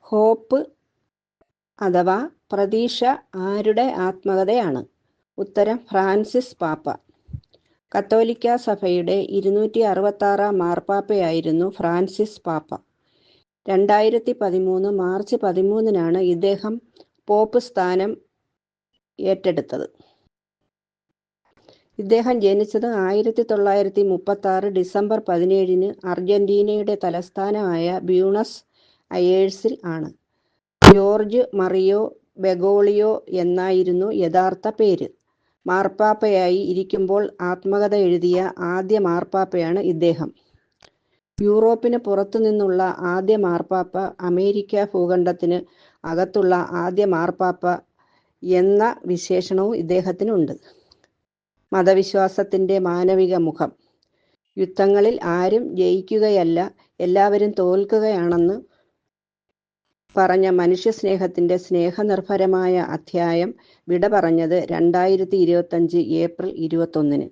Hope അഥവാ പ്രതീക്ഷ ആരുടെ ആത്മകഥയാണ്? ഉത്തരം ഫ്രാൻസിസ് പാപ്പ. കത്തോലിക്ക സഭയുടെ 266 മാർപ്പാപ്പയായിരുന്നു ഫ്രാൻസിസ് പാപ്പ. 2013 മാർച്ച് 13 ഇദ്ദേഹം പോപ്പ് സ്ഥാനം ഏറ്റെടുത്തത്. ഇദ്ദേഹം ജനിച്ചത് 1936 ഡിസംബർ 17 അർജന്റീനയുടെ തലസ്ഥാനമായ ബ്യൂണസ് അയേഴ്സിൽ ആണ്. ജോർജ് മറിയോ ബെഗോളിയോ എന്നായിരുന്നു യഥാർത്ഥ പേര്. മാർപ്പാപ്പയായി ഇരിക്കുമ്പോൾ ആത്മകഥ എഴുതിയ ആദ്യ മാർപ്പാപ്പയാണ് ഇദ്ദേഹം. യൂറോപ്പിന് പുറത്തുനിന്നുള്ള ആദ്യ മാർപ്പാപ്പ, അമേരിക്ക ഭൂഖണ്ഡത്തിന് അകത്തുള്ള ആദ്യ മാർപ്പാപ്പ എന്ന വിശേഷണവും ഇദ്ദേഹത്തിനുണ്ട്. മതവിശ്വാസത്തിൻ്റെ മാനവിക മുഖം. യുദ്ധങ്ങളിൽ ആരും ജയിക്കുകയല്ല, എല്ലാവരും തോൽക്കുകയാണെന്ന് പറഞ്ഞ മനുഷ്യസ്നേഹത്തിൻ്റെ സ്നേഹനിർഭരമായ അധ്യായം വിട പറഞ്ഞത് 2025 ഏപ്രിൽ 21.